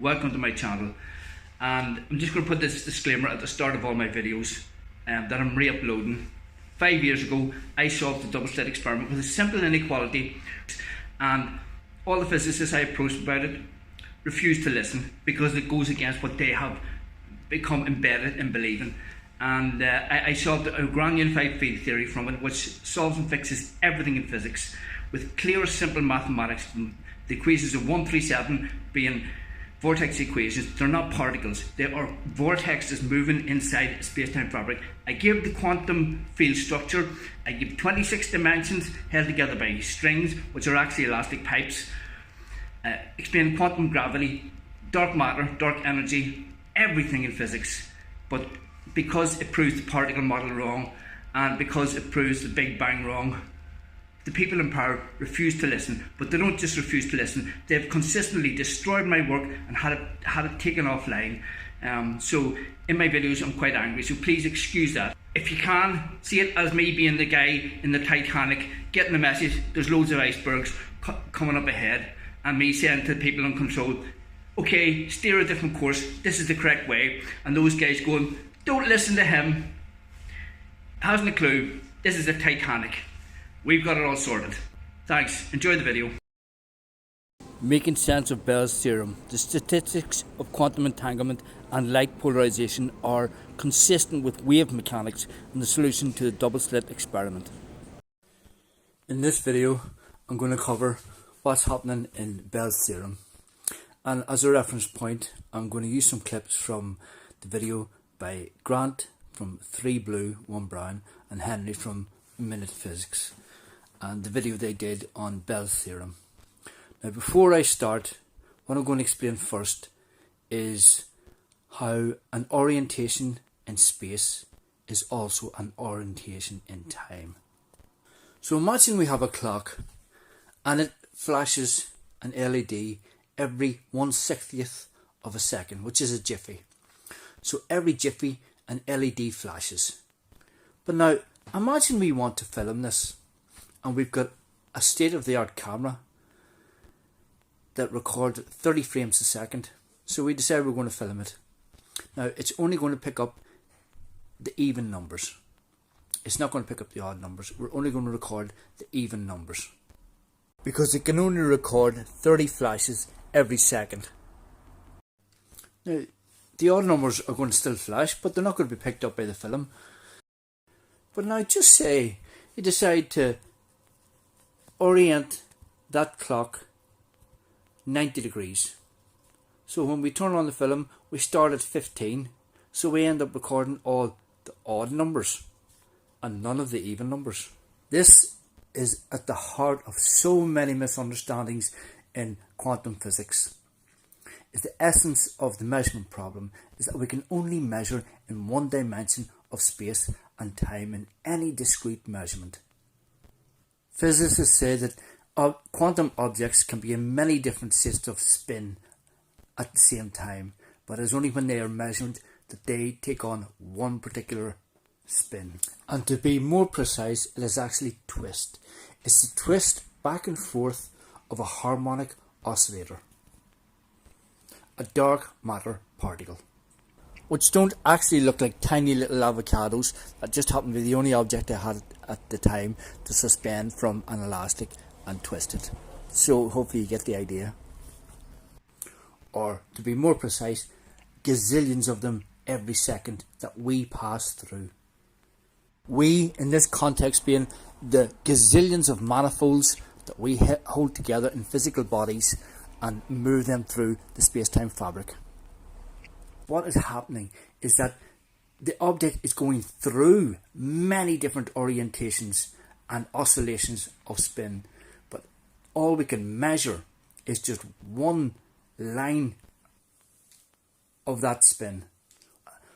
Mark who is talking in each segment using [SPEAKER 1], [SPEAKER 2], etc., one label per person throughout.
[SPEAKER 1] welcome to my channel. And I'm just going to put this disclaimer at the start of all my videos that I'm re-uploading. 5 years ago I solved the double slit experiment with a simple inequality, and all the physicists I approached about it refused to listen because it goes against what they have become embedded in believing. And I solved a grand unified field theory from it, which solves and fixes everything in physics with clear, simple mathematics. The equations of 137 being vortex equations. They're not particles, they are vortexes moving inside a space-time fabric. I give the quantum field structure, I give 26 dimensions held together by strings, which are actually elastic pipes. Explain quantum gravity, dark matter, dark energy, everything in physics. But because it proves the particle model wrong, and because it proves the Big Bang wrong, the people in power refuse to listen. But they don't just refuse to listen, they've consistently destroyed my work and had it taken offline. So in my videos I'm quite angry, so please excuse that. If you can, see it as me being the guy in the Titanic, getting the message, there's loads of icebergs coming up ahead, and me saying to the people in control, okay, steer a different course, this is the correct way, and those guys going, don't listen to him, hasn't a clue, this is the Titanic. We've got it all sorted. Thanks, enjoy the video. Making sense of Bell's theorem. The statistics of quantum entanglement and light polarization are consistent with wave mechanics and the solution to the double slit experiment. In this video, I'm going to cover what's happening in Bell's theorem. And as a reference point, I'm going to use some clips from the video by Grant from 3 Blue, 1 Brown, and Henry from Minute Physics, and the video they did on Bell's theorem. Now, before I start, what I'm going to explain first is how an orientation in space is also an orientation in time. So imagine we have a clock and it flashes an LED every 1/60th of a second, which is a jiffy. So every jiffy an LED flashes. But now imagine we want to film this, and we've got a state-of-the-art camera that records 30 frames a second. So we decide we're going to film it. Now it's only going to pick up the even numbers. It's not going to pick up the odd numbers. We're only going to record the even numbers, because it can only record 30 flashes every second. Now the odd numbers are going to still flash, but they're not going to be picked up by the film. But now just say you decide to orient that clock 90 degrees. So when we turn on the film, we start at 15. So we end up recording all the odd numbers and none of the even numbers. This is at the heart of so many misunderstandings in quantum physics. Is the essence of the measurement problem is that we can only measure in one dimension of space and time in any discrete measurement. Physicists say that quantum objects can be in many different states of spin at the same time, but it's only when they are measured that they take on one particular spin. And to be more precise, it is actually twist. It's the twist back and forth of a harmonic oscillator, a dark matter particle, which don't actually look like tiny little avocados. That just happened to be the only object I had at the time to suspend from an elastic and twist it. So hopefully you get the idea. Or to be more precise, gazillions of them every second that we pass through. We, in this context, being the gazillions of manifolds that we hold together in physical bodies and move them through the space-time fabric. What is happening is that the object is going through many different orientations and oscillations of spin, but all we can measure is just one line of that spin.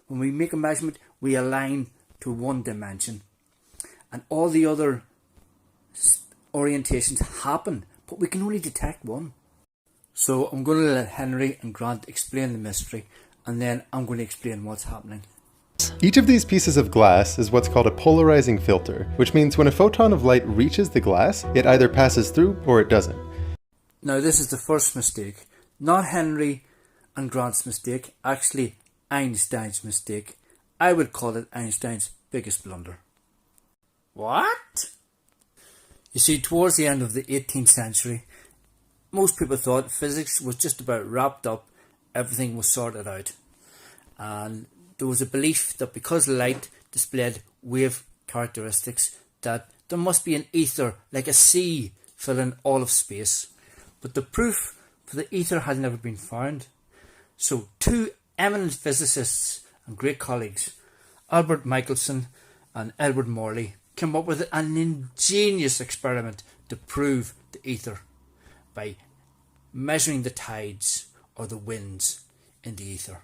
[SPEAKER 1] When we make a measurement, we align to one dimension, and all the other orientations happen, but we can only detect one. So I'm going to let Henry and Grant explain the mystery, and then I'm going to explain what's happening.
[SPEAKER 2] Each of these pieces of glass is what's called a polarizing filter, which means when a photon of light reaches the glass, it either passes through or it doesn't.
[SPEAKER 1] Now this is the first mistake. Not Henry
[SPEAKER 3] and Grant's mistake, actually Einstein's mistake. I would call it Einstein's biggest blunder. What? You see, towards the end of the 18th century, most people thought physics was just about wrapped up, everything was sorted out. And there was a belief that because light displayed wave characteristics, that there must be an ether, like a sea, filling all of space. But the proof for the ether had never been found. So two eminent physicists and great colleagues, Albert Michelson and Edward Morley, came up with an ingenious experiment to prove the ether by measuring the tides or the winds in the ether.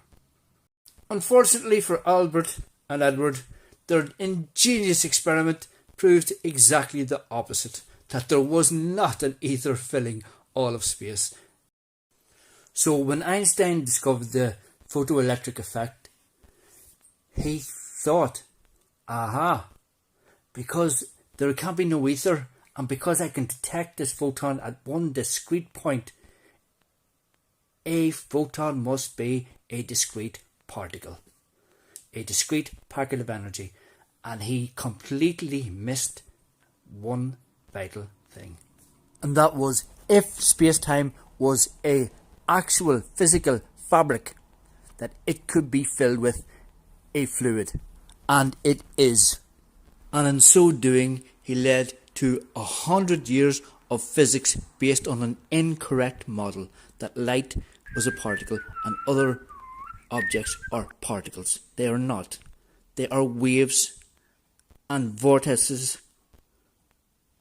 [SPEAKER 3] Unfortunately for Albert and Edward, their ingenious experiment proved exactly the opposite, that there was not an ether filling all of space. So when Einstein discovered the photoelectric effect, he thought, aha, because there can be no ether, and because I can detect this photon at one discrete point, a photon must be a discrete particle of energy. And he completely missed one vital thing. And that was, if space-time was a actual physical fabric, that it could be filled with a fluid. And it is. And in so doing, he led to 100 years of physics based on an incorrect model that light was a particle and other objects are particles. They are not. They are waves and vortices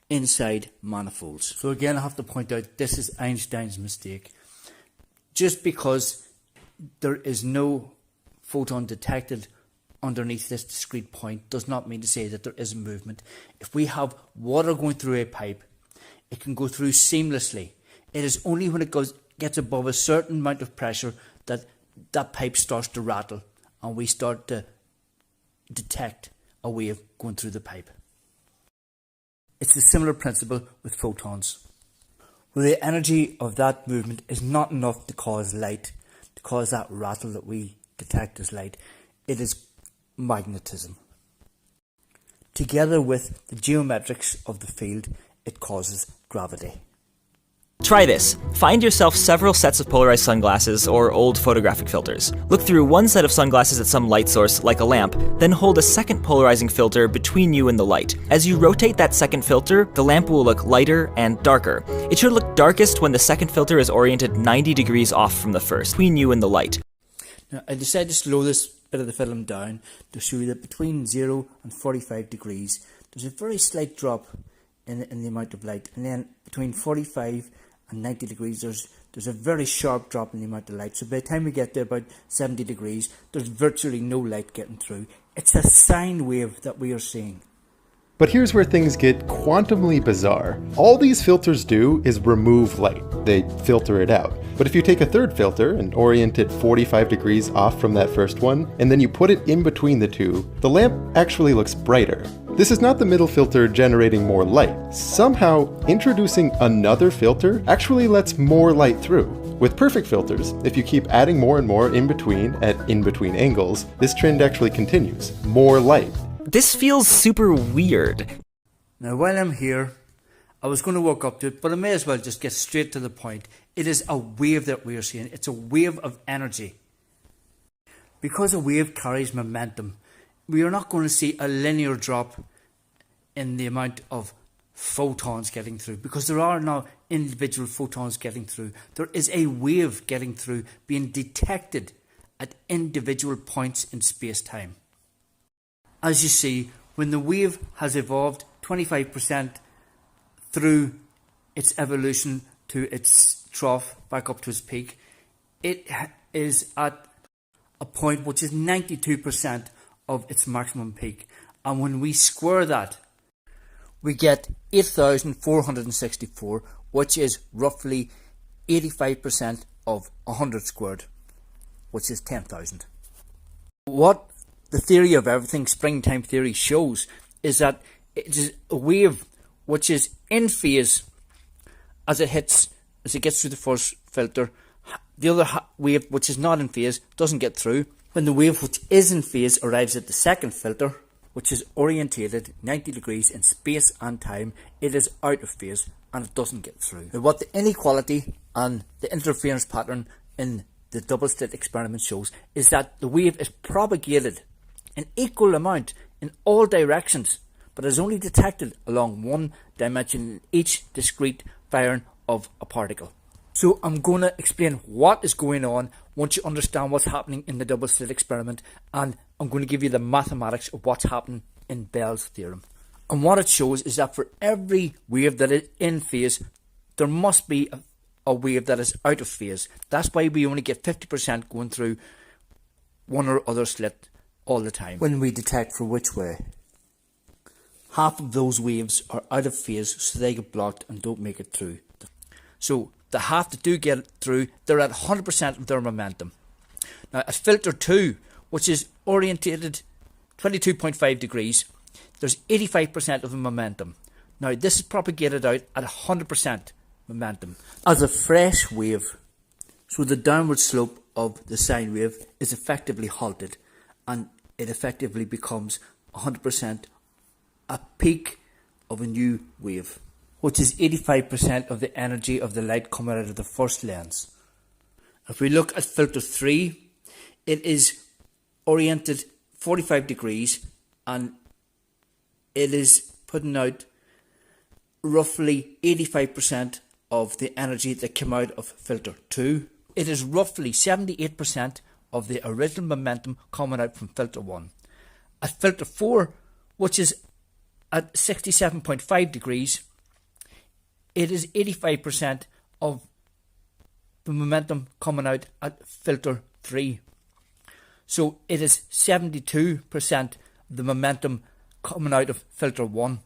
[SPEAKER 3] inside manifolds. So again, I have to point out, this is Einstein's mistake. Just because there is no photon detected underneath this discrete point does not mean to say that there isn't movement. If we have water going through a pipe, it can go through seamlessly. It is only when it gets above a certain amount of pressure that that pipe starts to rattle and we start to detect a wave going through the pipe. It's a similar principle with photons, where the energy of that movement is not enough to cause light, to cause that rattle that we detect as light. It is magnetism. Together with the geometrics of the field, it causes gravity.
[SPEAKER 4] Try this. Find yourself several sets of polarized sunglasses or old photographic filters. Look through one set of sunglasses at some light source, like a lamp, then hold a second polarizing filter between you and the light. As you rotate that second filter, the lamp will look lighter and darker. It should look darkest when the second filter is oriented 90 degrees off from the first, between you and the light.
[SPEAKER 3] Now, I decided to slow this bit of the film down to show you that between 0 and 45 degrees, there's a very slight drop in the amount of light. And then between 45 and 90 degrees, there's a very sharp drop in the amount of light. So by the time we get to about 70 degrees, there's virtually no light getting through. It's a sine wave that we are seeing.
[SPEAKER 2] But here's where things get quantumly bizarre. All these filters do is remove light. They filter it out. But if you take a third filter and orient it 45 degrees off from that first one, and then you put it in between the two, the lamp actually looks brighter. This is not the middle filter generating more light. Somehow, introducing another filter actually lets more light through. With perfect filters, if you keep adding more and more in between at in-between angles, this trend actually continues. More light.
[SPEAKER 4] This feels super weird.
[SPEAKER 3] Now, while I'm here, I was going to walk up to it, but I may as well just get straight to the point. It is a wave that we are seeing. It's a wave of energy. Because a wave carries momentum, we are not going to see a linear drop in the amount of photons getting through, because there are now individual photons getting through. There is a wave getting through, being detected at individual points in space-time. As you see, when the wave has evolved 25% through its evolution to its trough, back up to its peak, it is at a point which is 92% of its maximum peak. And when we square that, we get 8,464, which is roughly 85% of 100 squared, which is 10,000. What the theory of everything, springtime theory, shows is that it is a wave which is in phase as it gets through the first filter. The other wave which is not in phase doesn't get through. When the wave which is in phase arrives at the second filter, which is orientated 90 degrees in space and time, it is out of phase and it doesn't get through. Now, what the inequality and the interference pattern in the double-slit experiment shows is that the wave is propagated in equal amount in all directions, but is only detected along one dimension in each discrete firing of a particle. So I'm going to explain what is going on once you understand what's happening in the double-slit experiment, and I'm going to give you the mathematics of what's happening in Bell's theorem. And what it shows is that for every wave that is in phase, there must be a wave that is out of phase. That's why we only get 50% going through one or other slit all the time. When we detect for which way, half of those waves are out of phase, so they get blocked and don't make it through. So the half that do get through, they're at 100% of their momentum. Now at filter 2, which is orientated 22.5 degrees, there's 85% of the momentum. Now this is propagated out at 100% momentum as a fresh wave. So the downward slope of the sine wave is effectively halted, and it effectively becomes 100% a peak of a new wave, which is 85% of the energy of the light coming out of the first lens. If we look at filter 3, it is oriented 45 degrees and it is putting out roughly 85% of the energy that came out of filter 2. It is roughly 78% of the original momentum coming out from filter 1. At filter 4, which is at 67.5 degrees, it is 85% of the momentum coming out at filter 3. So it is 72% of the momentum coming out of filter 1.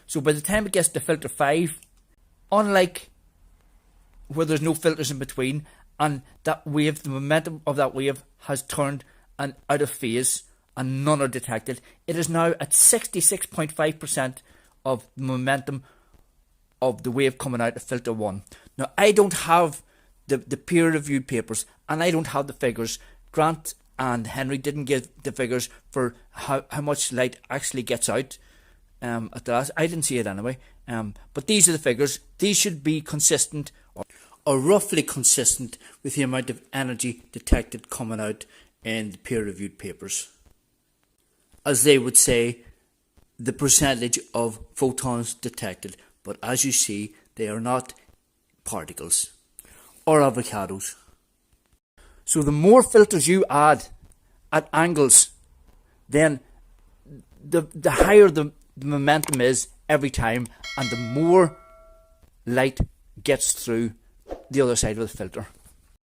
[SPEAKER 3] So by the time it gets to filter 5, unlike where there's no filters in between, and that wave, the momentum of that wave has turned and out of phase and none are detected, it is now at 66.5% of the momentum of the wave coming out of filter 1. Now I don't have the peer-reviewed papers and I don't have the figures. Grant and Henry didn't give the figures for how much light actually gets out at the last. I didn't see it anyway. But these are the figures. These should be consistent or roughly consistent with the amount of energy detected coming out in the peer-reviewed papers. As they would say, the percentage of photons detected. But as you see, they are not particles or avocados. So the more filters you add at angles, then the higher the momentum is every time, and the more light gets through the other side of the filter.